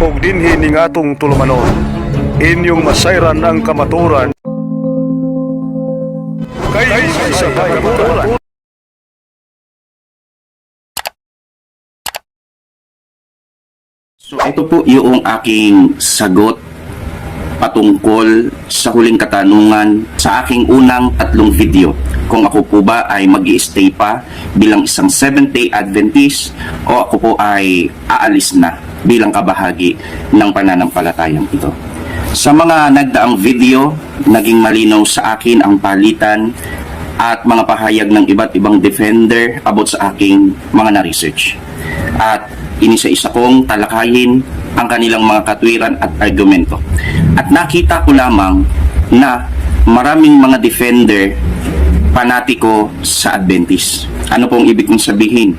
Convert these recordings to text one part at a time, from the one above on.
og dinhi ning atong tulumanon. Inyong masayran ang kamaturan kay sa kamaturan. So ito po yung aking sagot patungkol sa huling katanungan sa aking unang 3 video. Kung ako po ba ay mag-i-stay pa bilang isang Seventh-day Adventist o ako po ay aalis na bilang kabahagi ng pananampalatayang ito. Sa mga nagdaang video, naging malinaw sa akin ang palitan at mga pahayag ng iba't ibang defender about sa aking mga na-research. At inisa-isa kong talakayin ang kanilang mga katwiran at argumento. At nakita ko lamang na maraming mga defender panatiko sa Adventist. Ano pong ibig kong sabihin?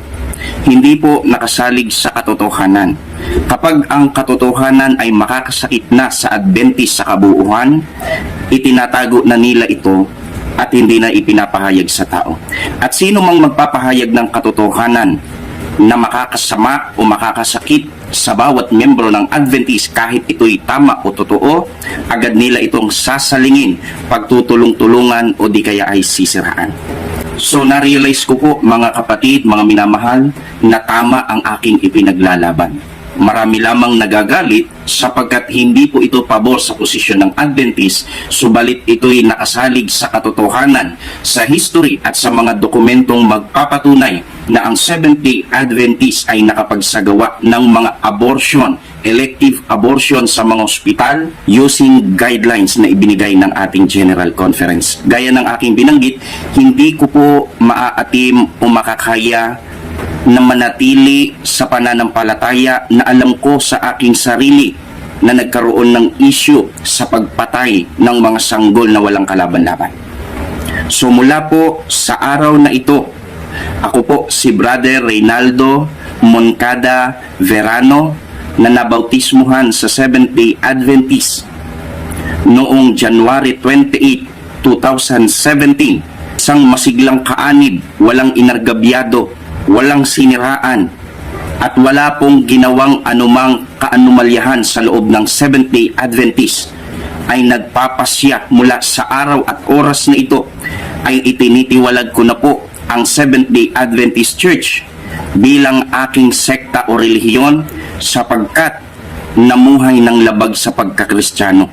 Hindi po nakasalig sa katotohanan. Kapag ang katotohanan ay makakasakit na sa Adventist sa kabuuan, itinatago na nila ito at hindi na ipinapahayag sa tao. At sino mang magpapahayag ng katotohanan na makakasama o makakasakit sa bawat membro ng Adventist kahit ito'y tama o totoo, agad nila itong sasalingin, pagtutulong-tulungan o di kaya ay sisiraan. So na-realize ko po mga kapatid, mga minamahal, na tama ang aking ipinaglalaban. Marami lamang nagagalit sapagkat hindi po ito pabor sa posisyon ng Adventist, subalit ito'y nakasalig sa katotohanan, sa history at sa mga dokumentong magpapatunay na ang Seventh-day Adventist ay nakapagsagawa ng mga abortion, elective abortion sa mga ospital using guidelines na ibinigay ng ating General Conference. Gaya ng aking binanggit, hindi ko po maaatim o makakaya na manatili sa pananampalataya na alam ko sa aking sarili na nagkaroon ng issue sa pagpatay ng mga sanggol na walang kalaban-laban. So mula po sa araw na ito, ako po si Brother Reynaldo Moncada Verano na nabautismuhan sa Seventh-day Adventist noong January 28, 2017. Isang masiglang kaanib, walang inargabyado, walang siniraan at wala pong ginawang anumang kaanumalyahan sa loob ng Seventh-day Adventist ay nagpapasya mula sa araw at oras na ito ay itinitiwalag ko na po ang Seventh-day Adventist Church bilang aking sekta o relihiyon sapagkat namuhay ng labag sa pagkakristyano.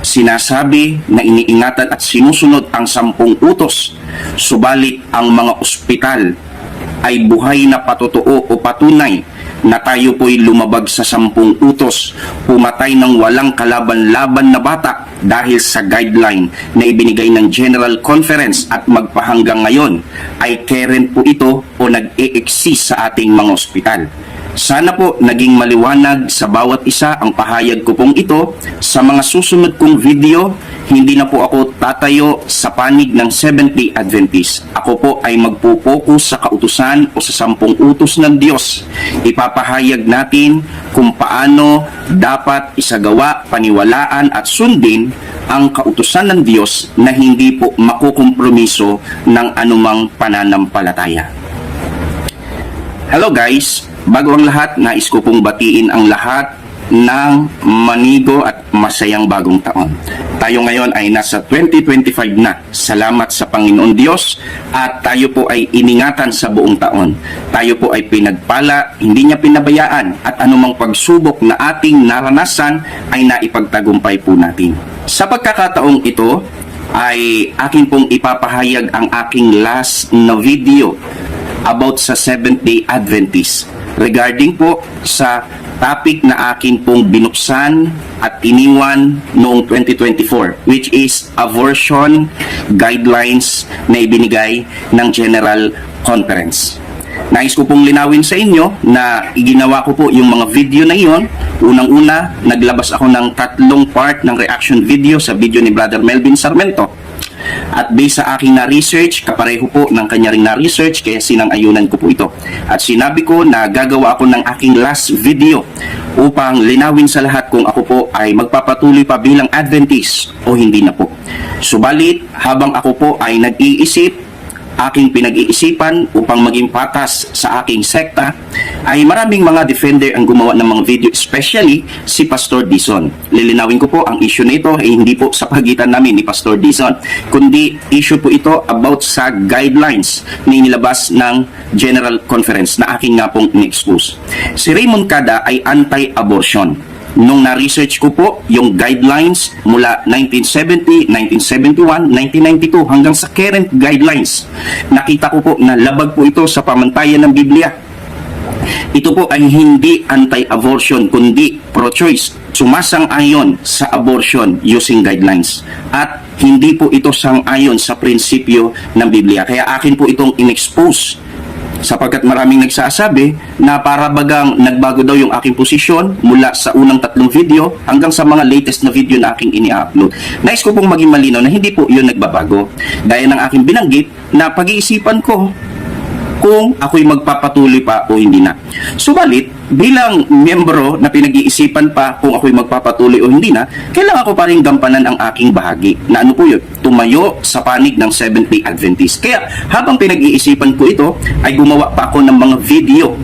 Sinasabi na iniingatan at sinusunod ang 10 utos, subalit ang mga ospital ay buhay na patotoo o patunay na tayo po'y lumabag sa 10 utos, pumatay ng walang kalaban-laban na bata dahil sa guideline na ibinigay ng General Conference at magpahanggang ngayon ay current po ito o nag-e-exist sa ating mga ospital. Sana po naging maliwanag sa bawat isa ang pahayag ko pong ito. Sa mga susunod kong video, hindi na po ako tatayo sa panig ng Seventh-day Adventist. Ako po ay magpo-focus sa kautusan o sa 10 utos ng Diyos. Ipapahayag natin kung paano dapat isagawa, paniwalaan at sundin ang kautusan ng Diyos na hindi po makukompromiso ng anumang pananampalataya. Hello guys! Bago ang lahat, nais ko pong batiin ang lahat ng manigo at masayang bagong taon. Tayo ngayon ay nasa 2025 na. Salamat sa Panginoon Diyos at tayo po ay iningatan sa buong taon. Tayo po ay pinagpala, hindi niya pinabayaan at anumang pagsubok na ating naranasan ay naipagtagumpay po natin. Sa pagkakataong ito ay akin pong ipapahayag ang aking last na video about sa Seventh-day Adventist regarding po sa topic na akin pong binuksan at iniwan noong 2024, which is abortion guidelines na ibinigay ng General Conference. Nais ko pong linawin sa inyo na iginawa ko po yung mga video na iyon. Unang-una, naglabas ako ng 3 part ng reaction video sa video ni Brother Melvin Sarmento. At based sa aking na-research, kapareho po ng kanya ring na-research, kaya sinang-ayunan ko po ito. At sinabi ko na gagawa ako ng aking last video upang linawin sa lahat kung ako po ay magpapatuloy pa bilang Adventist o hindi na po. Subalit, habang ako po ay nag-iisip aking pinag-iisipan upang maging patas sa aking sekta, ay maraming mga defender ang gumawa ng mga video, especially si Pastor Dizon. Lilinawin ko po, ang issue na ito ay hindi po sa pagitan namin ni Pastor Dizon, kundi issue po ito about sa guidelines na inilabas ng General Conference na aking nga pong in-expose. Si Raymond Cada ay anti-abortion. Nung na-research ko po yung guidelines mula 1970, 1971, 1992 hanggang sa current guidelines, nakita ko po na labag po ito sa pamantayan ng Biblia. Ito po ay hindi anti-abortion kundi pro-choice. Sumasang-ayon sa abortion using guidelines. At hindi po ito sang-ayon sa prinsipyo ng Biblia. Kaya akin po itong in-expose sapagkat maraming nagsasabi na para bagang nagbago daw yung aking posisyon mula sa unang 3 video hanggang sa mga latest na video na aking ini-upload. Nais ko pong maging malinaw na hindi po yun nagbabago. Dahil ng aking binanggit na pag-iisipan ko kung ako'y magpapatuloy pa o hindi na. Subalit, bilang miyembro na pinag-iisipan pa kung ako'y magpapatuloy o hindi na, kailangan ko pa rin gampanan ang aking bahagi. Na ano po yun? Tumayo sa panig ng Seventh-day Adventist. Kaya habang pinag-iisipan ko ito, ay gumawa pa ako ng mga video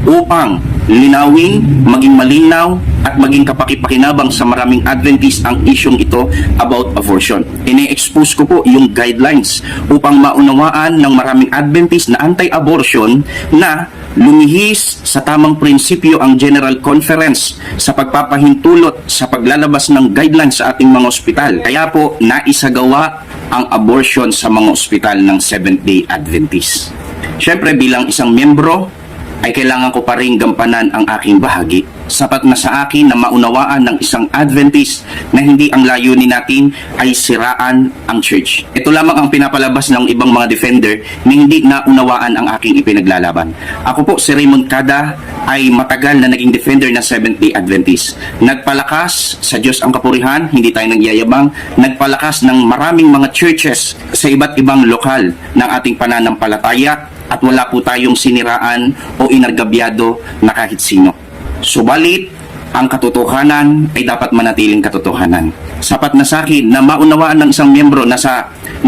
upang linawin, maging malinaw at maging kapakipakinabang sa maraming Adventist ang isyong ito about abortion. Ine-expose ko po yung guidelines upang maunawaan ng maraming Adventist na anti-abortion na lumihis sa tamang prinsipyo ang General Conference sa pagpapahintulot sa paglalabas ng guidelines sa ating mga ospital. Kaya po naisagawa ang abortion sa mga ospital ng Seventh-day Adventist. Siyempre bilang isang miyembro ay kailangan ko pa rin gampanan ang aking bahagi. Sapat na sa akin na maunawaan ng isang Adventist na hindi ang layunin natin ay siraan ang church. Ito lamang ang pinapalabas ng ibang mga defender na hindi naunawaan ang aking ipinaglalaban. Ako po si Raymond Cada ay matagal na naging defender ng Seventh-day Adventist. Nagpalakas sa Diyos ang kapurihan, hindi tayo nagyayabang. Nagpalakas ng maraming mga churches sa iba't ibang lokal ng ating pananampalataya at wala po tayong siniraan o inargabyado na kahit sino. Subalit, ang katotohanan ay dapat manatiling katotohanan. Sapat na sa akin na maunawaan ng isang miyembro na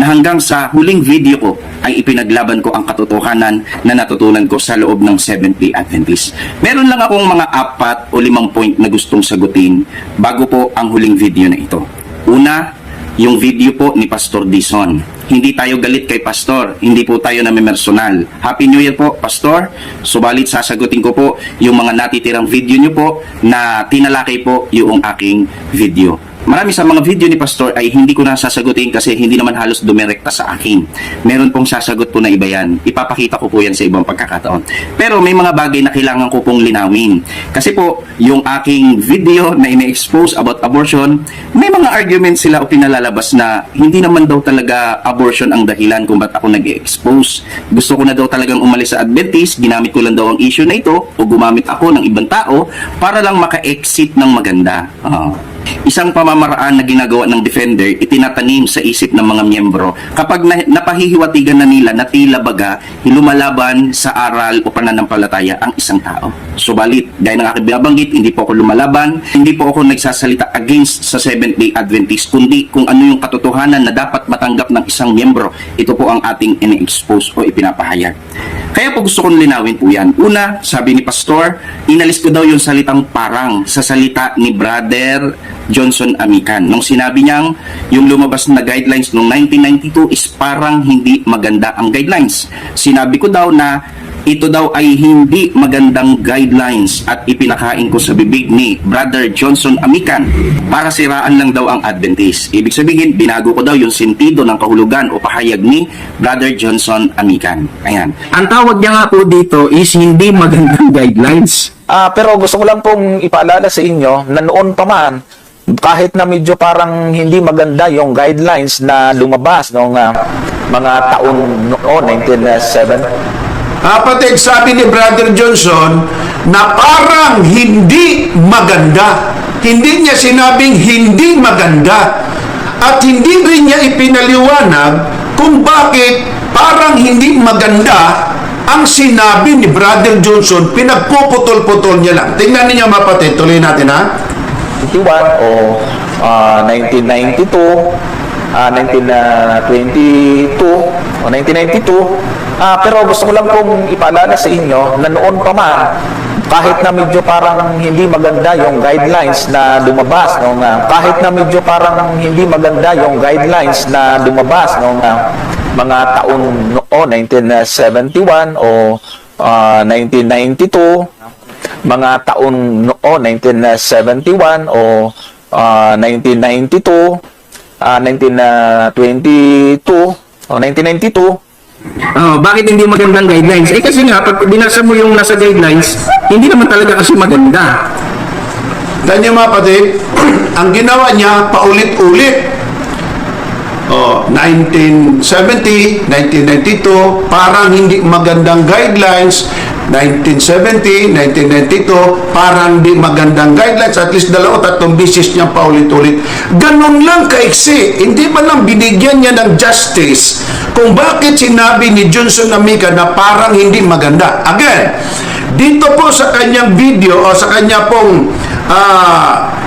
hanggang sa huling video ko ay ipinaglaban ko ang katotohanan na natutunan ko sa loob ng Seventh-day Adventist. Meron lang akong mga 4 o 5 point na gustong sagutin bago po ang huling video na ito. Una, yung video po ni Pastor Dizon. Hindi tayo galit kay Pastor, hindi po tayo namimersonal. Happy New Year po, Pastor. Subalit sasagutin ko po yung mga natitirang video nyo po na tinalakay po yung aking video. Marami sa mga video ni Pastor ay hindi ko na sasagutin kasi hindi naman halos dumirekta sa akin. Meron pong sasagot po na iba yan. Ipapakita ko po yan sa ibang pagkakataon. Pero may mga bagay na kailangan ko pong linawin. Kasi po, yung aking video na ine-expose about abortion, may mga arguments sila o pinalalabas na hindi naman daw talaga abortion ang dahilan kung ba't ako nag-expose. Gusto ko na daw talagang umalis sa Adventist, ginamit ko lang daw ang issue na ito o gumamit ako ng ibang tao para lang maka-exit ng maganda. Isang pamamaraan na ginagawa ng defender, itinatanim sa isip ng mga miyembro kapag napahihiwatigan na nila na tila baga lumalaban sa aral o pananampalataya ang isang tao. Subalit, gaya ng aking binabanggit, hindi po ako lumalaban, hindi po ako nagsasalita against sa Seventh-day Adventist, kundi kung ano yung katotohanan na dapat matanggap ng isang miyembro. Ito po ang ating ine-expose o ipinapahayag. Kaya po gusto kong linawin po yan. Una, sabi ni Pastor, inalis ko daw yung salitang parang sa salita ni Brother Johnson Amican. Nung sinabi niyang yung lumabas na guidelines noong 1992 is parang hindi maganda ang guidelines. Sinabi ko daw na ito daw ay hindi magandang guidelines at ipinakain ko sa bibig ni Brother Johnson Amican para siraan lang daw ang Adventist. Ibig sabihin, binago ko daw yung sentido ng kahulugan o pahayag ni Brother Johnson Amican. Ayan. Ang tawag niya nga po dito is hindi magandang guidelines. Pero gusto ko lang pong ipaalala sa inyo na noon pa man, kahit na medyo parang hindi maganda yung guidelines na lumabas noong mga taon noon, 1997. Kapatid, sabi ni Brother Johnson na parang hindi maganda. Hindi niya sinabing hindi maganda. At hindi rin niya ipinaliwanag kung bakit parang hindi maganda ang sinabi ni Brother Johnson. Pinagpuputol-putol niya lang. Tingnan niyo mapatid. Tuloy natin ha. 1991 o 1992 1922 o 1992. Pero gusto ko lang pong ipaalala sa inyo na noon pa man, kahit na medyo parang hindi maganda yung guidelines na lumabas nung kahit na medyo parang hindi maganda yung guidelines na lumabas nung mga taon noon 1971 o 1992, mga taon noon 1971 o 1992, 1922 o 1992. Bakit hindi magandang guidelines? Kasi nga, pag binasa mo yung nasa guidelines, hindi naman talaga kasi maganda. Ganyan mga kapatid, ang ginawa niya paulit-ulit. 1970, 1992, parang hindi magandang guidelines. 1970, 1992, parang di magandang guidelines. At least 2-3 beses niya paulit-ulit. Ganun lang kaiksi. Hindi man lang binigyan niya ng justice kung bakit sinabi ni Johnson Amica na parang hindi maganda. Again, dito po sa kanyang video o sa kanya pong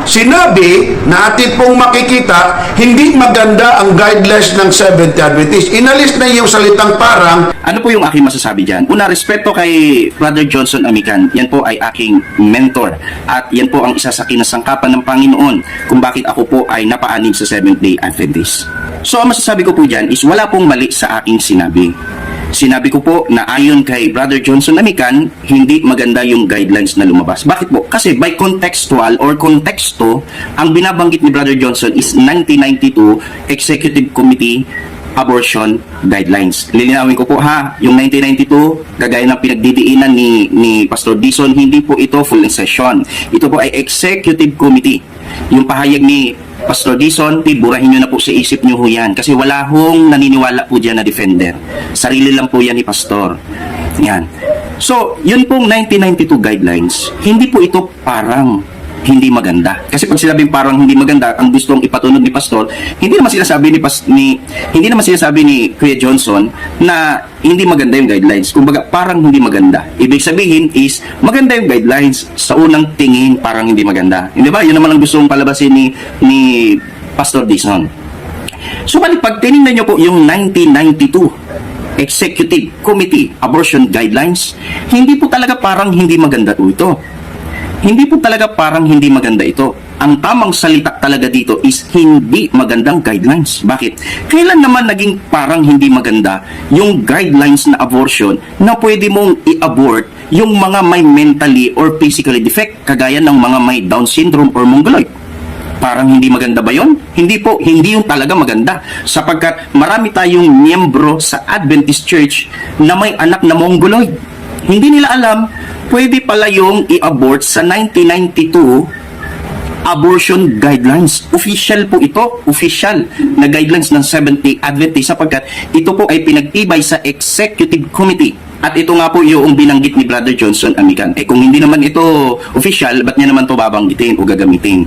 sinabi na atin pong makikita, hindi maganda ang guidelines ng Seventh Adventist. Inalis na yung salitang parang. Ano po yung aking masasabi dyan? Una, respeto kay Brother Johnson Amican. Yan po ay aking mentor. At yan po ang isa sa kinasangkapan ng Panginoon kung bakit ako po ay napaanig sa Seventh-day Adventist. So, ang masasabi ko po dyan is wala pong mali sa aking sinabi. Sinabi ko po na ayon kay Brother Johnson Amican, hindi maganda yung guidelines na lumabas. Bakit po? Kasi by contextual or konteksto, ang binabanggit ni Brother Johnson is 1992 Executive Committee Abortion Guidelines. Lilinawin ko po ha, yung 1992, kagaya ng pinagdidiinan ni Pastor Dison, hindi po ito full session. Ito po ay Executive Committee. Yung pahayag ni Pastor Dison, burahin nyo na po sa isip nyo ho yan. Kasi wala hong naniniwala po dyan na defender. Sarili lang po yan ni Pastor. Yan. So, yun pong 1992 guidelines, hindi po ito parang hindi maganda. Kasi pag sinabing parang hindi maganda, ang gustong ipatunog ni Pastor, hindi naman sinasabi ni Kuya Johnson na hindi maganda yung guidelines. Kumbaga, parang hindi maganda. Ibig sabihin is, maganda yung guidelines. Sa unang tingin, parang hindi maganda. Hindi ba? Yun naman ang gustong palabasin ni Pastor Dison. So, pag tinignan nyo po yung 1992 Executive Committee Abortion Guidelines, hindi po talaga parang hindi maganda ito. Hindi po talaga parang hindi maganda ito. Ang tamang salita talaga dito is hindi magandang guidelines. Bakit? Kailan naman naging parang hindi maganda yung guidelines na abortion na pwede mong i-abort yung mga may mentally or physically defect, kagaya ng mga may Down syndrome or mongoloid? Parang hindi maganda ba yun? Hindi po, hindi yung talaga maganda. Sapagkat marami tayong miyembro sa Adventist Church na may anak na mongoloid. Hindi nila alam, pwede pala yung i-abort sa 1992 abortion guidelines. Official po ito, official na guidelines ng Seventh-day Adventist sapagkat ito po ay pinagtibay sa Executive Committee. At ito nga po yung binanggit ni Brother Johnson Amican. Kung hindi naman ito official, ba't niya naman ito babanggitin o gagamitin?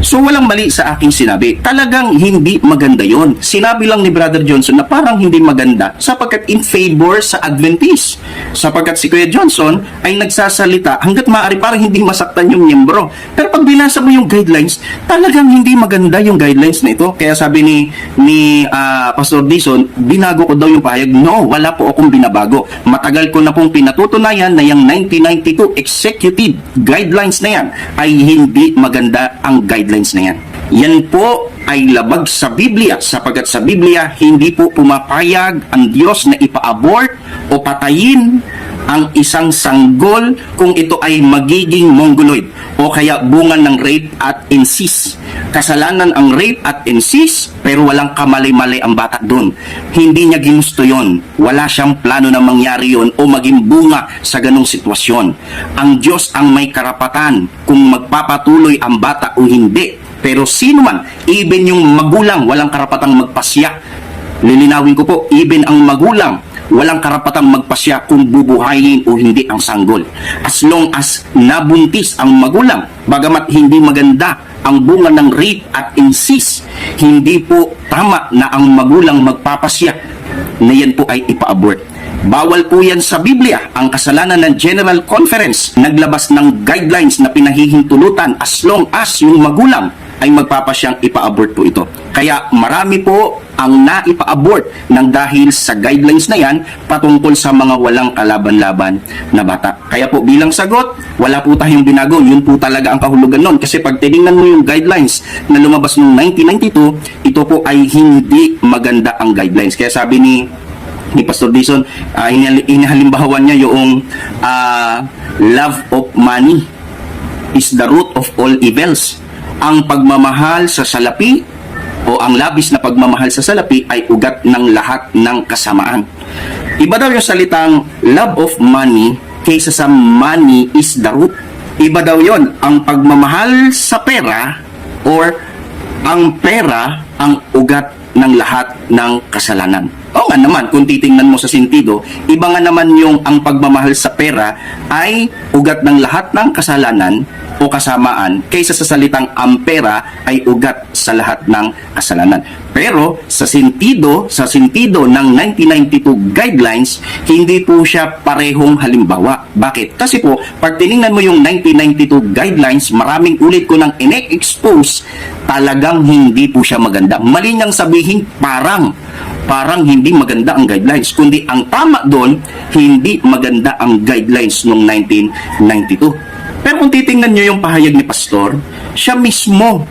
So, walang mali sa aking sinabi. Talagang hindi maganda yon. Sinabi lang ni Brother Johnson na parang hindi maganda sapagkat in favor sa Adventist. Sapagkat si Kuya Johnson ay nagsasalita hanggat maaari parang hindi masaktan yung miyembro. Pero pag binasa mo yung guidelines, talagang hindi maganda yung guidelines na ito. Kaya sabi ni Pastor Dison, binago ko daw yung pahayag. No, wala po akong binabago. Matagal ko na pong pinatutunayan na yung 1992 Executive Guidelines na yan ay hindi maganda ang guidelines na yan. Yan po ay labag sa Biblia sapagkat sa Biblia hindi po pumapayag ang Diyos na ipa-abort o patayin ang isang sanggol kung ito ay magiging mongoloid o kaya bunga ng rape at incest. Kasalanan ang rape at incest pero walang kamali-mali ang bata doon. Hindi niya ginusto yon. Wala siyang plano na mangyari yon o maging bunga sa ganong sitwasyon. Ang Diyos ang may karapatan kung magpapatuloy ang bata o hindi. Pero sino man, even yung magulang, walang karapatang magpasya. Lilinawin ko po, even ang magulang, walang karapatang magpasya kung bubuhayin o hindi ang sanggol. As long as nabuntis ang magulang, bagamat hindi maganda ang bunga ng rape at incest, hindi po tama na ang magulang magpapasya na yan po ay ipa-abort. Bawal po yan sa Biblia. Ang kasalanan ng General Conference naglabas ng guidelines na pinahihintulutan as long as yung magulang ay magpapasyang ipa-abort po ito. Kaya marami po ang naipa-abort ng dahil sa guidelines na yan patungkol sa mga walang kalaban-laban na bata. Kaya po bilang sagot, wala po tayong binago. Yun po talaga ang kahulugan nun. Kasi pag tinignan mo yung guidelines na lumabas noong 1992, ito po ay hindi maganda ang guidelines. Kaya sabi ni Pastor Dison, inahalimbawan niya yung love of money is the root of all evils. Ang pagmamahal sa salapi o ang labis na pagmamahal sa salapi ay ugat ng lahat ng kasamaan. Iba daw yung salitang love of money kaysa sa money is the root. Iba daw yon, ang pagmamahal sa pera or ang pera ang ugat ng lahat ng kasalanan. O nga naman, kung titingnan mo sa sentido, iba nga naman yung ang pagmamahal sa pera ay ugat ng lahat ng kasalanan o kasamaan kaysa sa salitang ang pera ay ugat sa lahat ng kasalanan. Pero sa sentido ng 1992 guidelines, hindi po siya parehong halimbawa. Bakit? Kasi po, pag tiningnan mo yung 1992 guidelines, maraming ulit ko nang ine-expose, talagang hindi po siya maganda. Mali niyang sabihin parang hindi maganda ang guidelines, kundi ang tama doon, hindi maganda ang guidelines noong 1992. Pero kung titingnan nyo yung pahayag ni Pastor, siya mismo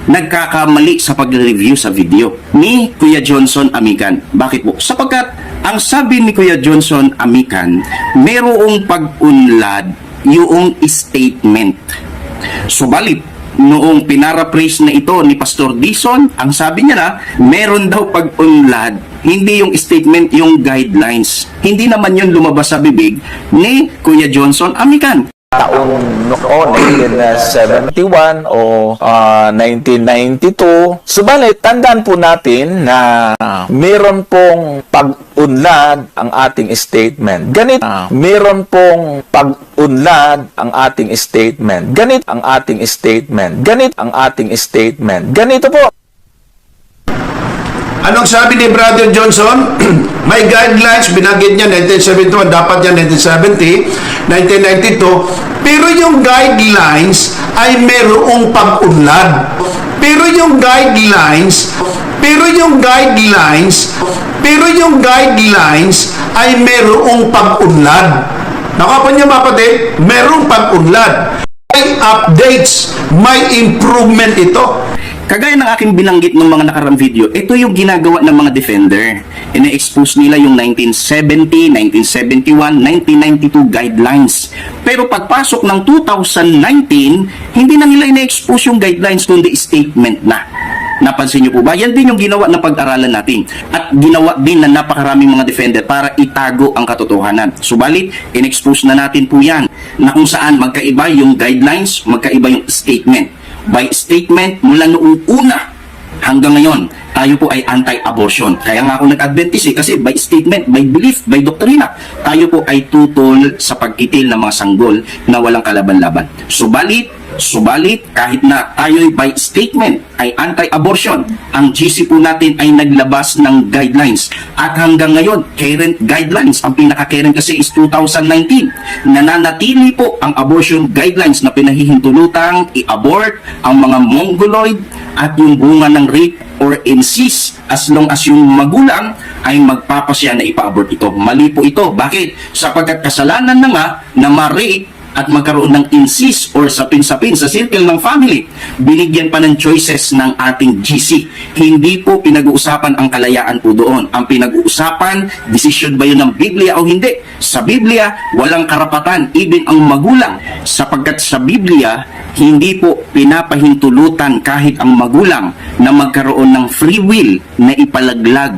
nagkakamali sa pag-review sa video ni Kuya Johnson Amican. Bakit po? Sapagkat ang sabi ni Kuya Johnson Amican, merong pag-unlad yung statement. Subalit, noong pinaraphrase na ito ni Pastor Dison, ang sabi niya na, meron daw pag-unlad, hindi yung statement, yung guidelines. Hindi naman yun lumabas sa bibig ni Kuya Johnson Amican. Taon noon, 1971 o 1992. Subalit, tandaan po natin na meron pong pag-unlad ang ating statement. Meron pong pag-unlad ang ating statement. Ganito ang ating statement. Ganito po. Anong sabi ni Brother Johnson? May guidelines, binanggit niya 1971, dapat yan 1970, 1992, pero yung guidelines ay merong pag-unlad. Pero yung guidelines ay merong pag-unlad. Nakapan niyo mapatid? Merong pag-unlad. May updates, may improvement ito. Kagaya ng aking binanggit ng mga nakarang video, ito yung ginagawa ng mga defender. Ina-expose nila yung 1970, 1971, 1992 guidelines. Pero pagpasok ng 2019, hindi na nila ina-expose yung guidelines kundi statement na. Napansin niyo po ba? Yan din yung ginawa na pag-aralan natin. At ginawa din na napakaraming mga defender para itago ang katotohanan. Subalit, in-expose na natin po yan na kung saan magkaiba yung guidelines, magkaiba yung statement. By statement, mula noong una hanggang ngayon, tayo po ay anti-abortion. Kaya nga ako nag-Adventist kasi by statement, by belief, by doktrina, tayo po ay tutol sa pagkitil ng mga sanggol na walang kalaban-laban. Subalit, kahit na tayo by statement ay anti-abortion, ang GC po natin ay naglabas ng guidelines. At hanggang ngayon, current guidelines, ang pinaka-current kasi is 2019. Nananatili po ang abortion guidelines na pinahihintulutang i-abort ang mga mongoloid at yung bunga ng rape or incest as long as yung magulang ay magpapasya na ipa-abort ito. Mali po ito. Bakit? Sapagkat kasalanan na nga na ma-rape at magkaroon ng incest or sapin-sapin sa circle ng family. Binigyan pa ng choices ng ating GC. Hindi po pinag-uusapan ang kalayaan po doon. Ang pinag-uusapan, decision ba yun ng Biblia o hindi? Sa Biblia, walang karapatan, even ang magulang. Sapagkat sa Biblia, hindi po pinapahintulutan kahit ang magulang na magkaroon ng free will na ipalaglag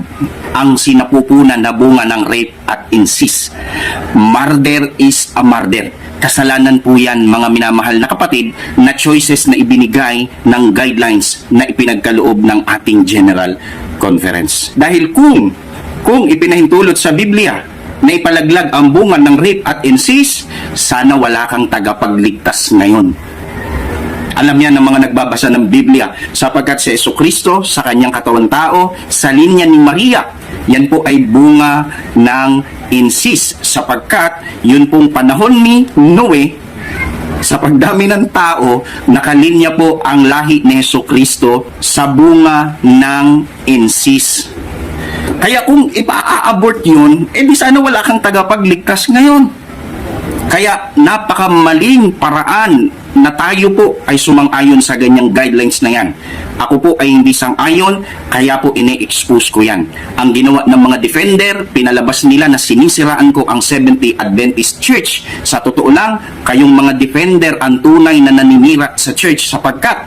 ang sinapupunan na bunga ng rape at incest. Murder is a murder. Kasalanan po yan, mga minamahal na kapatid, na choices na ibinigay ng guidelines na ipinagkaloob ng ating General Conference. Dahil kung ipinahintulot sa Biblia na ipalaglag ang bunga ng rape at incest, sana wala kang tagapagligtas ngayon. Alam yan ng mga nagbabasa ng Biblia, sapagkat si Jesucristo sa kanyang katawan tao, sa linya ni Maria, yan po ay bunga ng incest, sapagkat yun pong panahon ni Noe, Sa pagdami ng tao, nakalinya po ang lahi ni Jesucristo sa bunga ng insis. Kaya kung ipa-abort yun, di sana wala kang tagapagligtas ngayon. Kaya napakamaling paraan na tayo po ay sumang-ayon sa ganyang guidelines na yan. Ako po ay hindi sang-ayon, kaya po ine-expose ko yan. Ang ginawa ng mga defender, pinalabas nila na sinisiraan ko ang Seventh-day Adventist Church. Sa totoo lang, kayong mga defender ang tunay na naninira sa church sapagkat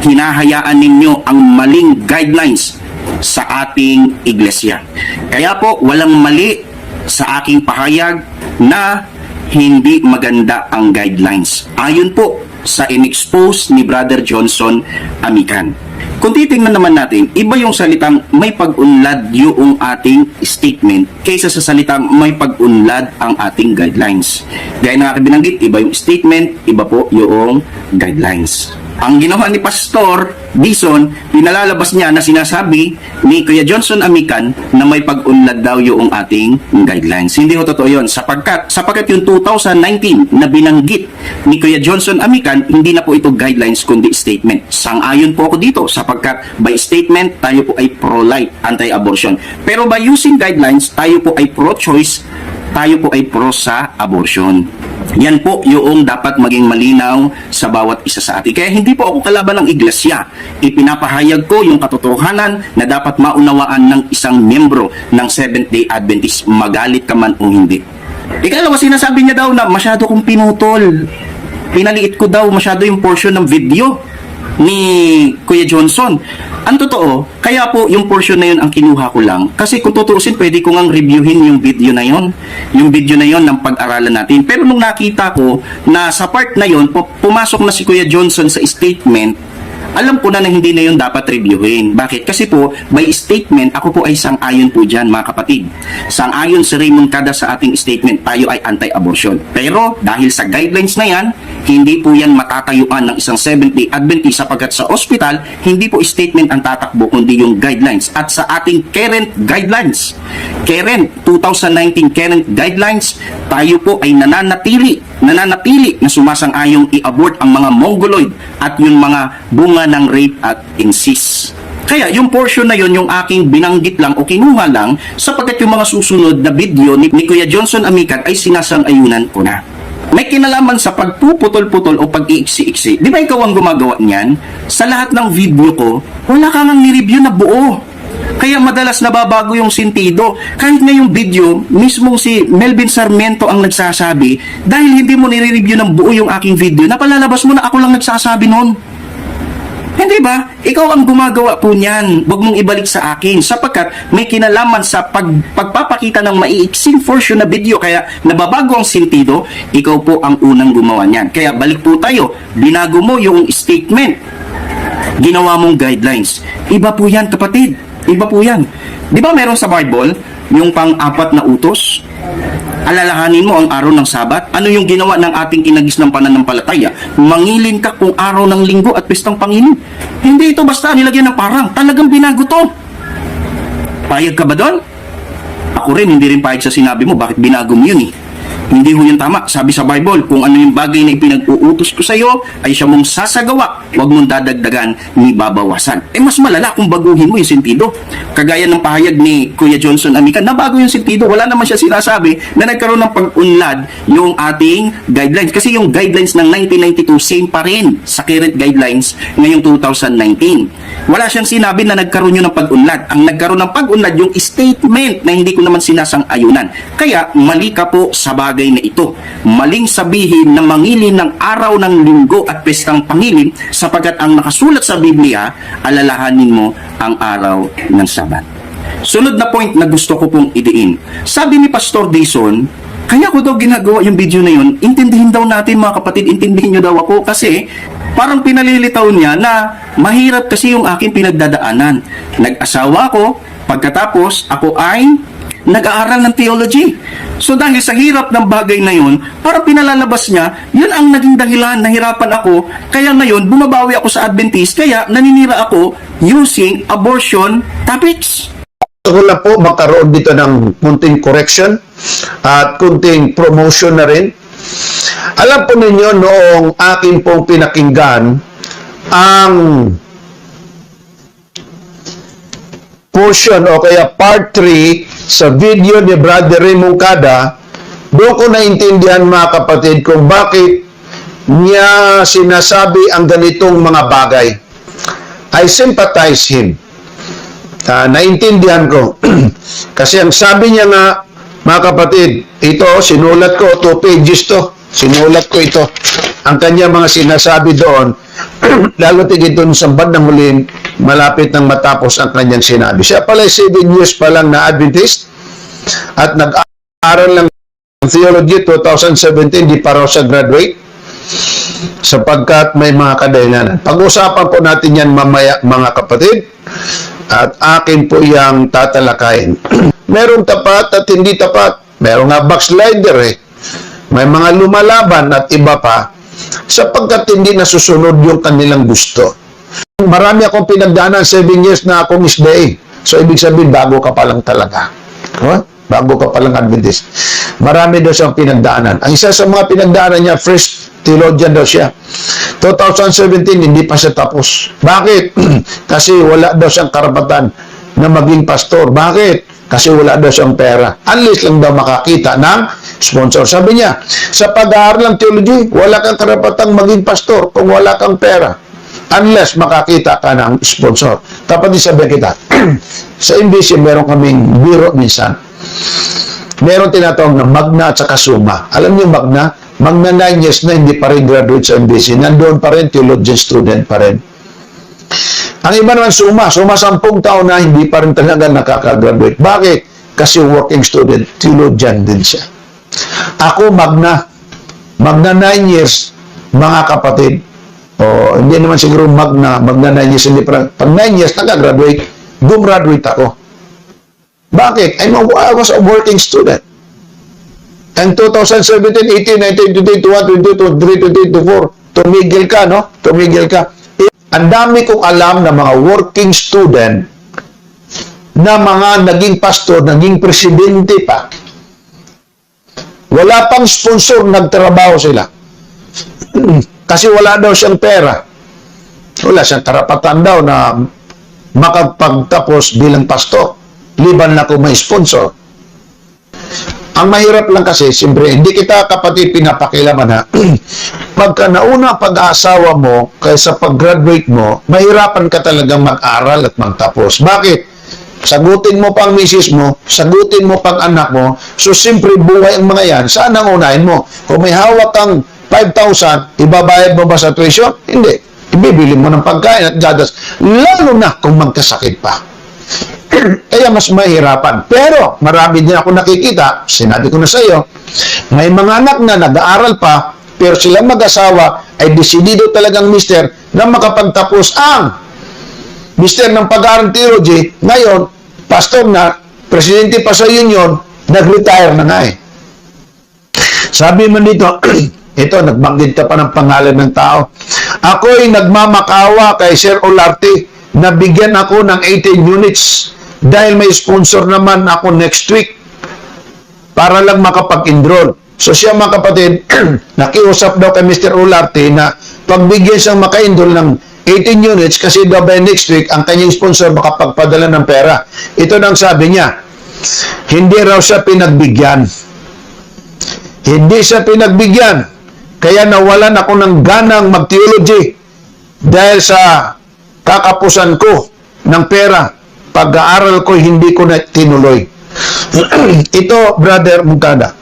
hinahayaan ninyo ang maling guidelines sa ating iglesia. Kaya po, walang mali sa aking pahayag na hindi maganda ang guidelines. Ayon po sa in-expose ni Brother Johnson Amican. Kung titingnan naman natin, iba yung salitang may pag-unlad yung ating statement kaysa sa salitang may pag-unlad ang ating guidelines. Gaya na aking binanggit, iba yung statement, iba po yung guidelines. Ang ginawa ni Pastor Dison, pinalalabas niya na sinasabi ni Kuya Johnson Amican na may pag-unlad daw yung ating guidelines. Hindi ho totoo yun. Sapagkat yung 2019 na binanggit ni Kuya Johnson Amican, hindi na po ito guidelines kundi statement. Sang-ayon po ako dito sapagkat by statement, tayo po ay pro-life, anti-abortion. Pero by using guidelines, tayo po ay pro-choice, tayo po ay pro sa abortion. Yan po yung dapat maging malinaw sa bawat isa sa atin. Kaya hindi po ako kalaban ng iglesia. Ipinapahayag ko yung katotohanan na dapat maunawaan ng isang miyembro ng Seventh-day Adventist, magalit ka man o hindi. Ikalawa, sinasabi niya daw na masyado kong pinutol. Pinaliit ko daw masyado yung portion ng video ni Kuya Johnson. Ang totoo, kaya po yung portion na yun ang kinuha ko lang. Kasi kung tutuusin, pwede ko ngang reviewin yung video na yun. Yung video na yun ng pag-aralan natin. Pero nung nakita ko na sa part na yun, pumasok na si Kuya Johnson sa statement, alam ko na hindi na yun dapat reviewin. Bakit? Kasi po, by statement, ako po ay sang-ayon po dyan, mga kapatid. Sang-ayon si Raymond Cada sa ating statement, tayo ay anti-abortion. Pero, dahil sa guidelines na yan, hindi po yan matatayuan ng isang Seventh-day Adventist sapagkat sa ospital, hindi po statement ang tatakbo, kundi yung guidelines. At sa ating current guidelines, 2019 current guidelines, tayo po ay nananatili na sumasang-ayong i-abort ang mga mongoloid at yung mga bunga ng rape at incest. Kaya yung portion na yun, yung aking binanggit lang o kinuha lang sapagkat yung mga susunod na video ni Kuya Johnson Amican ay sinasang-ayunan ko na. May kinalaman sa pagpuputol-putol o pag-iiksi-iksi. Di ba ikaw ang gumagawa niyan? Sa lahat ng video ko, wala kang ni-review na buo. Kaya madalas nababago yung sentido. Kahit na yung video, mismong si Melvin Sarmiento ang nagsasabi, dahil hindi mo nire-review ng buo yung aking video, napalalabas mo na ako lang nagsasabi nun. Hindi ba? Ikaw ang gumagawa po niyan. Huwag mong ibalik sa akin sapagkat may kinalaman sa pagpapakita ng maiiksing portion na video kaya nababago ang sentido, ikaw po ang unang gumawa niyan. Kaya balik po tayo. Binago mo yung statement. Ginawa mong guidelines. Iba po yan, kapatid. Iba po yan. Di ba meron sa Bible yung pang-apat na utos? Alalahanin mo ang araw ng Sabat. Ano yung ginawa ng ating inagis ng pananampalataya? Mangilin ka kung araw ng linggo at pistang Panginoon. Hindi ito basta nilagyan ng parang. Talagang binago to. Payag ka ba doon? Ako rin, hindi rin payag sa sinabi mo. Bakit binago mo yun eh? Hindi ho yun tama. Sabi sa Bible, kung ano yung bagay na ipinag-uutos ko sa iyo, ay siya mong sasagawa. Huwag mong dadagdagan ni babawasan. Mas malala kung baguhin mo yung sentido. Kagaya ng pahayag ni Kuya Johnson Amican, nabago yung sentido. Wala naman siya sinasabi na nagkaroon ng pag-unlad yung ating guidelines. Kasi yung guidelines ng 1992, same pa rin sa current guidelines ngayong 2019. Wala siyang sinabi na nagkaroon yun ng pag-unlad. Ang nagkaroon ng pag-unlad yung statement na hindi ko naman sinasang-ayunan. Kaya mali ka po sa bagay na ito. Maling sabihin na mangilin ng araw ng linggo at pestang pangilin sapagkat ang nakasulat sa Biblia, alalahanin mo ang araw ng Sabat. Sunod na point na gusto ko pong idiin. Sabi ni Pastor Dison, kaya ko daw ginagawa yung video na yun, intindihin daw natin mga kapatid, intindihin nyo daw ako kasi parang pinalilitaw niya na mahirap kasi yung aking pinagdadaanan. Nag-asawa ako, pagkatapos ako ay nag-aaral ng theology. So dahil sa hirap ng bagay na yun, para pinalalabas niya, yun ang naging dahilan, nahirapan ako, kaya ngayon bumabawi ako sa Adventist, kaya naninira ako using abortion topics. Gusto ko lang po makaroon dito ng kunting correction at kunting promotion na rin Alam po ninyo, noong akin pong pinakinggan ang portion o kaya part 3 sa video ni Brother Raymond Cada, doon ko naintindihan mga kapatid kung bakit niya sinasabi ang ganitong mga bagay. I sympathize him. Naintindihan ko. Kasi ang sabi niya nga, mga kapatid, ito, sinulat ko, 2 pages to. Sinulat ko ito. Ang kanya mga sinasabi doon, lalo tigit doon sa bandang huli, malapit nang matapos ang kanyang sinabi. Siya pala 7 years pa lang na Adventist at nag-aaral lang ng theology 2017, di pa raw siya graduate sapagkat may mga kadahilanan. Pag-usapan po natin yan mamaya mga kapatid at akin po yung tatalakayin. Merong tapat at hindi tapat. Merong nga backslider eh. May mga lumalaban at iba pa sapagkat hindi nasusunod yung kanilang gusto. Marami akong pinagdaanan, 7 years na akong isdaig. So, ibig sabihin, bago ka pa lang talaga. Bago ka pa lang Adventist. Marami daw siyang pinagdaanan. Ang isa sa mga pinagdaanan niya, first theologian daw siya. 2017, hindi pa siya tapos. Bakit? Kasi wala daw siyang karapatan na maging pastor. Bakit? Kasi wala daw siyang pera. Unless lang daw makakita ng sponsor. Sabi niya, sa pag-aaral ng theology, wala kang karapatang maging pastor kung wala kang pera. Unless makakita ka ng sponsor. Tapos sabihin kita, sa MBC meron kaming biro minsan. Meron tinatawag na Magna at saka Summa. Alam niyo Magna? Magna 9 years na hindi pa rin graduate sa MBC. Nandoon pa rin, theologian student pa rin. Ang iba naman Summa 10 taon na hindi pa rin talaga nakaka-graduate. Bakit? Kasi working student, theologian din siya. Ako Magna 9 years, mga kapatid. Hindi naman siguro Magna 9 years, hindi pa. Pag 9 years, nakagraduate, gumraduate ako. Bakit? I was a working student. And 2017, 18, 19, 20, 21, 22, 23, 24, tumigil ka, no? Tumigil ka. Ang dami kong alam na mga working student na mga naging pastor, naging presidente pa. Wala pang sponsor, nagtrabaho sila. Kasi wala daw siyang pera. Wala siyang karapatan daw na makapagtapos bilang pastor. Liban na kung may sponsor. Ang mahirap lang kasi, siyempre, hindi kita kapatid pinapakilaman ha. Pagka nauna pag-aasawa mo, kaysa pag-graduate mo, mahirapan ka talagang mag-aral at magtapos. Bakit? Sagutin mo pang misis mo, sagutin mo pang anak mo, so siyempre buhay ang mga yan, saan ang unahin mo? Kung may hawak kang 5,000, ibabayad mo ba sa tuition? Hindi. Ibibili mo ng pagkain at gatas, lalo na kung magkasakit pa. Kaya mas mahirapan. Pero marami din ako nakikita, sinabi ko na sa iyo, may mga anak na nag-aaral pa, pero sila mag-asawa ay desidido talagang mister na makapagtapos ang mister ng pag-aaral theology. Ngayon, pastor na, presidente pa sa union, nag-retire na nga eh. Sabi man dito, ito, nagbanggit ka pa ng pangalan ng tao. Ako'y nagmamakawa kay Sir Olarte na bigyan ako ng 18 units dahil may sponsor naman ako next week para lang makapag-enroll. So siya mga kapatid, nakiusap daw kay Mr. Olarte na pagbigyan siyang maka-enroll ng 18 units kasi daw by next week ang kanyang sponsor makapagpadala ng pera. Ito nang sabi niya, hindi raw siya pinagbigyan. Hindi siya pinagbigyan. Kaya nawalan ako ng ganang mag-theology dahil sa kakapusan ko ng pera. Pag-aaral ko, hindi ko na tinuloy. Ito, Brother Mugkada,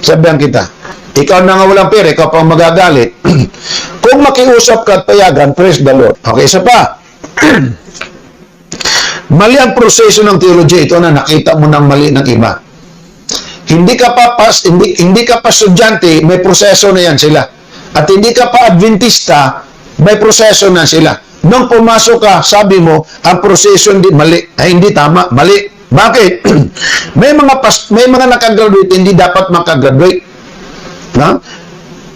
sabihan kita, ikaw na nga walang pera, ikaw pang magagalit. Kung makiusap ka at payagan, praise the Lord. Okay, isa pa. Mali ang proseso ng theology. Ito na, nakita mo ng mali ng iba. Hindi ka pa estudyante, may proseso na yan sila. At hindi ka pa Adventista, may proseso na sila. Nung pumasok ka, sabi mo, ang proseso hindi mali. Ay, hindi tama, mali. Bakit? may mga nakagraduate, hindi dapat makagraduate. No?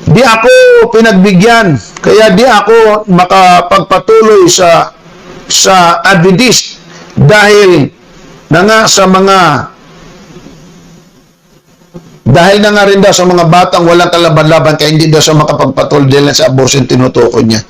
Di ako pinagbigyan, kaya di ako makapagpatuloy sa Adventist dahil na nga sa mga Dahil na nga rin daw sa mga batang walang kalaban-laban kaya hindi daw siya makapagpatuloy dahil sa abortion tinutukoy niya.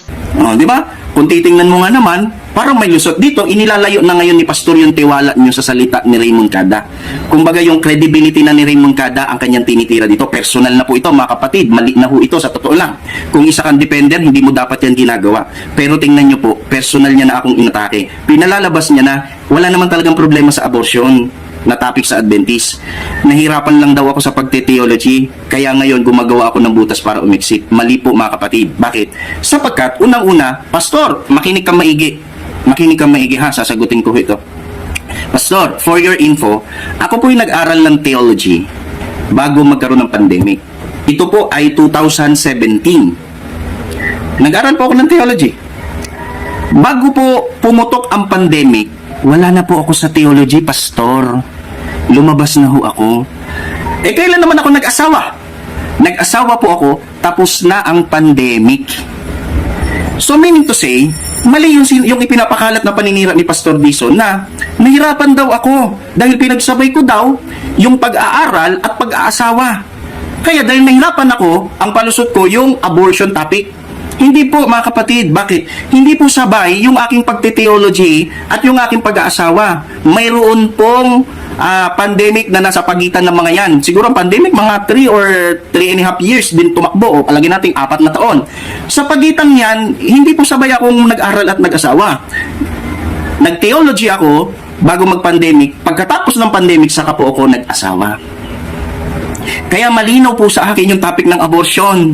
Di ba? Kung titingnan mo nga naman, parang may lusot dito, inilalayo na ngayon ni Pastor yung tiwala niyo sa salita ni Raymond Cada. Kumbaga yung credibility na ni Raymond Cada ang kanyang tinitira dito. Personal na po ito, mga kapatid. Mali na ho ito, sa totoo lang. Kung isa kang depender, hindi mo dapat yan ginagawa. Pero tingnan niyo po, personal niya na akong inatake. Pinalalabas niya na wala naman talagang problema sa abortion na topic sa Adventist. Nahirapan lang daw ako sa pagte-theology, kaya ngayon gumagawa ako ng butas para umexit. Mali po, mga kapatid. Bakit? Sapagkat, unang-una, Pastor, makinig kang maigi. Makinig kang maigi ha, sasagutin ko ito. Pastor, for your info, ako po'y nag-aral ng theology bago magkaroon ng pandemic. Ito po ay 2017. Nag-aral po ako ng theology. Bago po pumutok ang pandemic, wala na po ako sa theology, Pastor. Lumabas na ho ako. Kailan naman ako nag-asawa? Nag-asawa po ako, tapos na ang pandemic. So meaning to say, mali yung ipinapakalat na paninira ni Pastor Dison na nahirapan daw ako dahil pinagsabay ko daw yung pag-aaral at pag-aasawa. Kaya dahil nahirapan ako, ang palusot ko yung abortion topic. Hindi po, mga kapatid. Bakit? Hindi po sabay yung aking pagte-theology at yung aking pag-aasawa. Mayroon pong pandemic na nasa pagitan ng mga yan. Siguro ang pandemic, mga 3 or 3.5 years din tumakbo. O palagi natin 4 na taon. Sa pagitan yan, hindi po sabay akong nag-aral at nag-asawa. Nag-theology ako bago mag-pandemic. Pagkatapos ng pandemic, saka po ako nag-asawa. Kaya malinaw po sa akin yung topic ng abortion.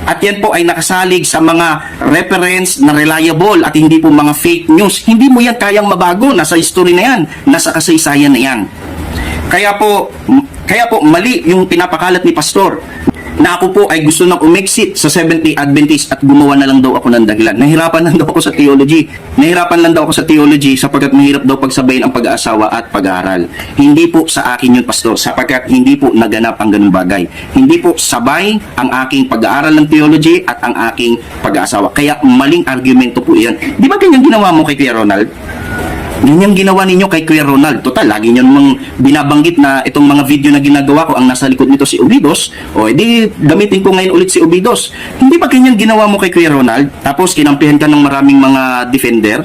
At yan po ay nakasalig sa mga reference na reliable at hindi po mga fake news. Hindi mo yan kayang mabago. Nasa history na yan. Nasa kasaysayan na yan. Kaya po mali yung pinapakalat ni Pastor na ako po ay gusto nang umexit sa Seventh-day Adventist at gumawa na lang daw ako ng dahilan. Nahirapan lang daw ako sa theology. Nahirapan lang daw ako sa theology sapagkat mahirap daw pagsabayin ang pag-aasawa at pag-aaral. Hindi po sa akin yun, Pastor, sapagkat hindi po naganap ang ganung bagay. Hindi po sabay ang aking pag-aaral ng theology at ang aking pag-aasawa. Kaya maling argumento po yan. Di ba ganyan ginawa mo kay Kuya Ronald? Ganyan ginawa ninyo kay Kuya Ronald. Total, lagi nyo namang binabanggit na itong mga video na ginagawa ko, ang nasa likod nito si Ubidos. O edi, gamitin ko ngayon ulit si Ubidos. Hindi ba ganyan ginawa mo kay Kuya Ronald? Tapos kinampihan ka ng maraming mga defender?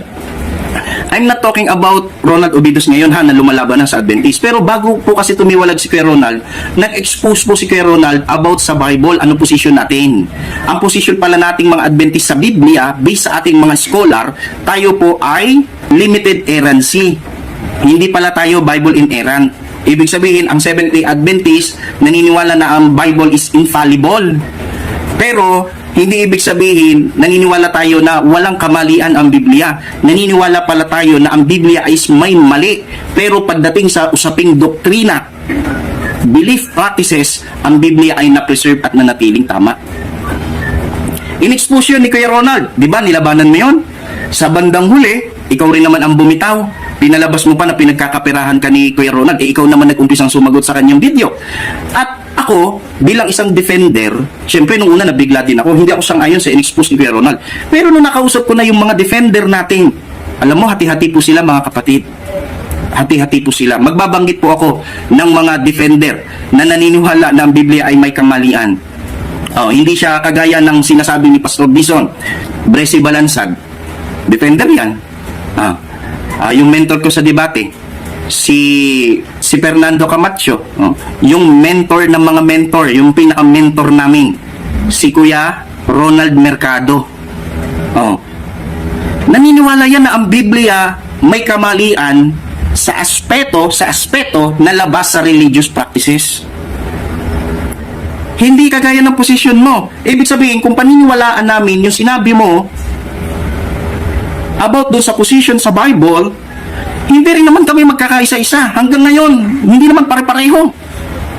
I'm not talking about Ronald Ubidos ngayon ha, na lumalaban na sa Adventist. Pero bago po kasi tumiwalag si Kuya Ronald, nag-expose po si Kuya Ronald about sa Bible, ano position natin. Ang position pala nating mga Adventist sa Biblia, based sa ating mga scholar, tayo po ay limited errancy. Hindi pala tayo Bible inerrant. Ibig sabihin, ang Seventh-day Adventist naniniwala na ang Bible is infallible. Pero hindi ibig sabihin naniniwala tayo na walang kamalian ang Biblia. Naniniwala pala tayo na ang Biblia is may mali. Pero pagdating sa usaping doktrina, belief practices, ang Biblia ay na-preserve at nanatiling tama. In-expose yun ni Kuya Ronald. Di ba, nilabanan mo yun? Sa bandang huli, ikaw rin naman ang bumitaw. Pinalabas mo pa na pinagkakaperahan ka ni Kuya Ronald. Ikaw naman nag-umpisang sumagot sa kanyang video. At ako, bilang isang defender, syempre nung una nabigla din ako. Hindi ako sang-ayon sa in-expose ni Kuya Ronald. Pero nung nakausap ko na yung mga defender natin, alam mo, hati-hati po sila, mga kapatid. Hati-hati po sila. Magbabanggit po ako ng mga defender na naniniwala na ang Biblia ay may kamalian. Hindi siya kagaya ng sinasabi ni Pastor Dison. Bresi Balansag. Defender yan. Yung mentor ko sa debate, si Fernando Camacho, yung mentor ng mga mentor, yung pinaka-mentor namin, si Kuya Ronald Mercado. Naniniwala yan na ang Biblia may kamalian sa aspeto na labas sa religious practices. Hindi kagaya ng posisyon mo. Ibig sabihin, kung paniniwalaan namin yung sinabi mo about doon sa position sa Bible, hindi rin naman kami magkakaisa-isa. Hanggang ngayon, hindi naman pare-pareho.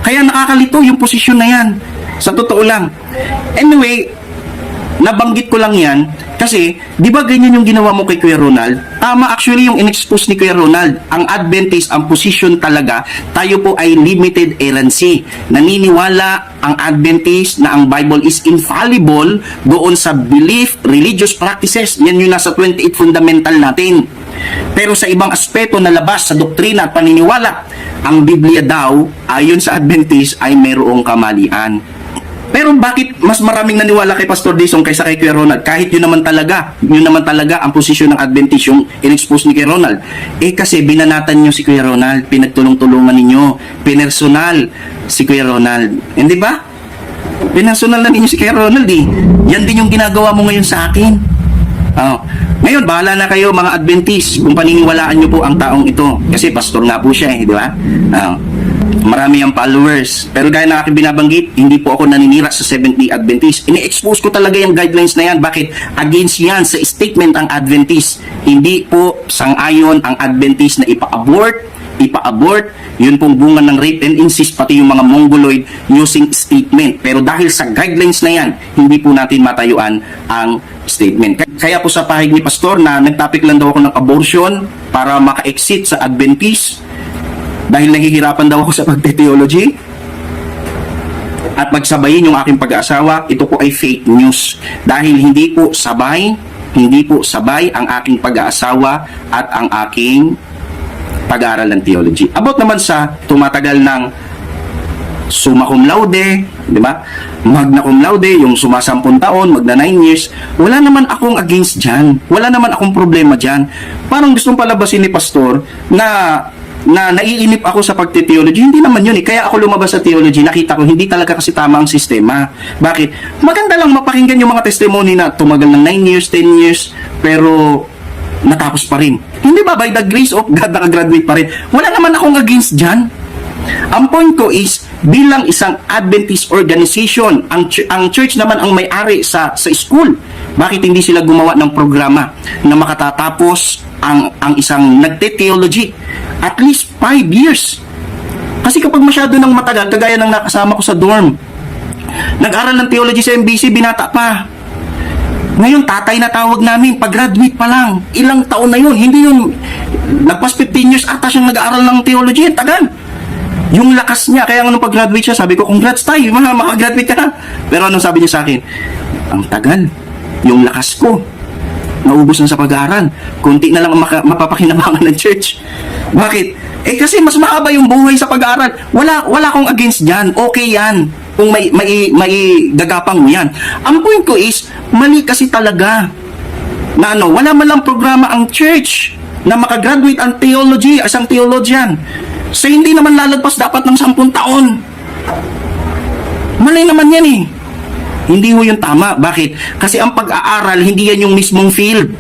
Kaya nakakalito yung posisyon na yan. Sa totoo lang. Anyway, nabanggit ko lang yan kasi, di ba ganyan yung ginawa mo kay Kuya Ronald? Tama actually yung in-expose ni Kuya Ronald. Ang Adventist, ang position talaga, tayo po ay limited errancy. Naniniwala ang Adventist na ang Bible is infallible doon sa belief, religious practices. Yan yung nasa 28 fundamental natin. Pero sa ibang aspeto na labas sa doktrina at paniniwala, ang Biblia daw, ayon sa Adventist, ay mayroong kamalian. Pero bakit mas maraming naniwala kay Pastor Dison kaysa kay Kuya Ronald? Kahit yun naman talaga ang posisyon ng Adventist, yung in-expose ni Kuya Ronald. Kasi binanatan nyo si Kuya Ronald, pinagtulong-tulungan ninyo, pinersonal si Kuya Ronald. Hindi ba? Pinersonal na ninyo si Kuya Ronald eh. Yan din yung ginagawa mo ngayon sa akin. Ngayon, bahala na kayo mga Adventist kung paniniwalaan nyo po ang taong ito. Kasi pastor nga po siya di ba? Marami ang followers. Pero gaya na aking binabanggit, hindi po ako naninira sa Seventh-day Adventist. Ini-expose ko talaga yung guidelines na yan. Bakit? Against yan sa statement ang Adventist. Hindi po sang-ayon ang Adventist na ipa-abort, yun pong bunga ng rape and incest, pati yung mga mongoloid using statement. Pero dahil sa guidelines na yan, hindi po natin matayuan ang statement. Kaya po sa pahig ni Pastor na nag-topic lang daw ako ng abortion para maka-exit sa Adventist dahil nahihirapan daw ako sa pagte-theology at magsabayin yung aking pag-aasawa, ito po ay fake news dahil hindi po sabay ang aking pag-aasawa at ang aking pag-aaral ng theology. About naman sa tumatagal ng summa cum laude, di ba? Magna cum laude, yung sumasampung taon, magna 9 years, wala naman akong against dyan. Wala naman akong problema dyan. Parang gustong palabasin ni Pastor na naiinip ako sa pagte-theology. Hindi naman yun eh. Kaya ako lumabas sa theology, nakita ko hindi talaga kasi tama ang sistema. Bakit? Maganda lang mapakinggan yung mga testimony na tumagal ng 9 years, 10 years, pero natapos pa rin. Hindi ba by the grace of God nakagraduate pa rin? Wala naman akong against dyan. Ang point ko is, bilang isang Adventist organization, ang church naman ang may-ari sa school. Bakit hindi sila gumawa ng programa na makatatapos ang isang nagte-theology? At least 5 years. Kasi kapag masyado nang matagal, kagaya ng nakasama ko sa dorm, nag-aral ng theology sa MBC, binata pa. Ngayon, tatay na tawag namin, pag-graduate pa lang. Ilang taon na yun. Hindi yung nagpas 15 years ata siyang nag-aaral ng theology. Tagal. Yung lakas niya, kaya nung pag-graduate siya, sabi ko, congrats tayo, makagraduate ka na. Pero anong sabi niya sa akin? Ang tagal. Yung lakas ko, naubos na sa pag-aaral. Kunti na lang mapapakinabangan ng church. Bakit? Kasi mas mahaba yung buhay sa pag-aaral. Wala akong against dyan. Okay yan. Kung may gagapang mo yan. Ang point ko is, mali kasi talaga na wala man lang programa ang church na makagraduate ang theology, isang theologian. So hindi naman lalagpas dapat ng 10 taon. Mali naman yan eh. Hindi ho yung tama. Bakit? Kasi ang pag-aaral, hindi yan yung mismong field.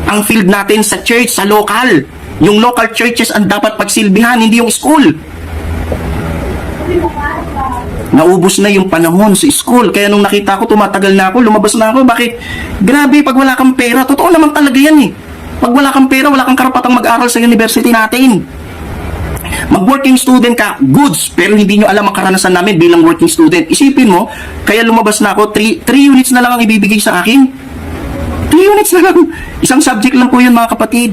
Ang field natin sa church, sa local. Yung local churches ang dapat pagsilbihan, hindi yung school. Naubos na yung panahon sa school. Kaya nung nakita ko, tumatagal na ako, lumabas na ako. Bakit? Grabe, pag wala kang pera, totoo naman talaga yan eh. Pag wala kang pera, wala kang karapatang mag-aral sa university natin. Mag-working student ka, goods, pero hindi nyo alam ang karanasan namin bilang working student. Isipin mo, kaya lumabas na ako, 3 units na lang ang ibibigay sa akin. 3 units na lang. Isang subject lang po yun mga kapatid.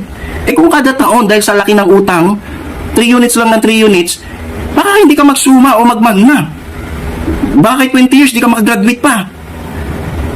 Kung kada taon, dahil sa laki ng utang, 3 units lang ng 3 units, baka hindi ka magsuma o magmagna. Bakit 20 years di ka makagraduate pa?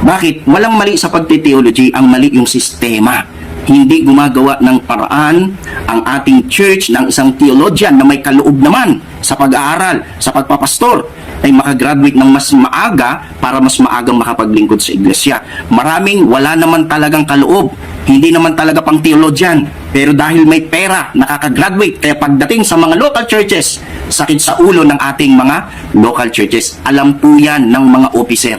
Bakit? Walang mali sa pagte-theology, ang mali yung sistema. Hindi gumagawa ng paraan ang ating church ng isang theologian na may kaloob naman sa pag-aaral, sa pagpapastor, ay makagraduate ng mas maaga para mas maagang makapaglingkod sa iglesia. Maraming wala naman talagang kaloob, hindi naman talaga pang theologian, pero dahil may pera, nakakagraduate. Kaya pagdating sa mga local churches, sakit sa ulo ng ating mga local churches. Alam po yan ng mga officer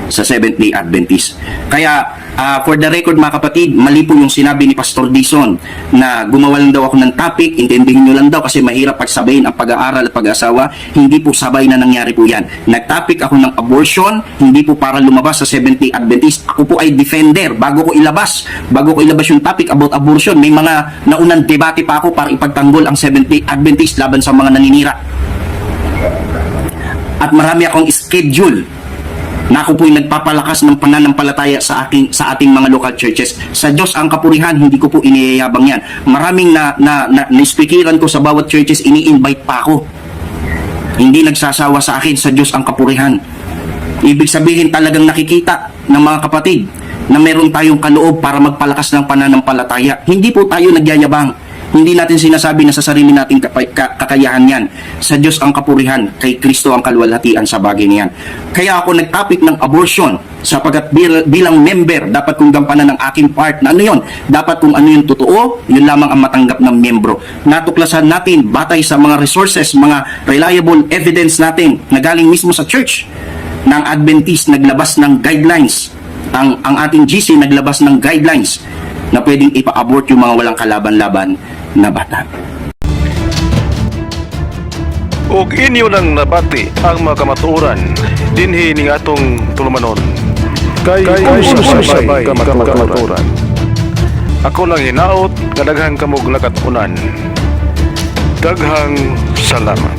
sa Seventh-day Adventist. Kaya for the record mga kapatid, mali po yung sinabi ni Pastor Dison na gumawa lang daw ako ng topic, intindihin nyo lang daw kasi mahirap pagsabayin ang pag-aaral at pag-asawa. Hindi po sabay na nangyari po yan. Nag-topic ako ng abortion, hindi po para lumabas sa Seventh-day Adventist. Ako po ay defender. Bago ko ilabas yung topic about abortion, may mga naunang debate pa ako para ipagtanggol ang Seventh-day Adventist laban sa mga naninira. At marami akong schedule na ako po'y nagpapalakas ng pananampalataya sa ating mga local churches. Sa Diyos ang kapurihan, hindi ko po iniyayabang yan. Maraming na-speakiran ko sa bawat churches, ini-invite pa ako. Hindi nagsasawa sa akin, sa Diyos ang kapurihan. Ibig sabihin talagang nakikita ng mga kapatid na meron tayong kaloob para magpalakas ng pananampalataya. Hindi po tayo nagyayabang. Hindi natin sinasabi na sa sarili nating kakayahan yan. Sa Diyos ang kapurihan, kay Kristo ang kalwalhatian sa bagay niyan. Kaya ako nag-topic ng abortion sapagkat bilang member, dapat kong gampanan ng aking part na ano yun. Dapat kung ano yung totoo, yun lamang ang matanggap ng membro. Natuklasan natin, batay sa mga resources, mga reliable evidence natin na galing mismo sa church ng Adventist, naglabas ng guidelines. Ang ating GC naglabas ng guidelines na pwedeng ipa-abort yung mga walang kalaban-laban na bata. ug inyo nang nabati ang mga kamatuoran dinhi ning atong tulumanon. Kay sabay kamatuoran. Ako lang hinaot nga daghang kamog nakatunan. Daghang salamat.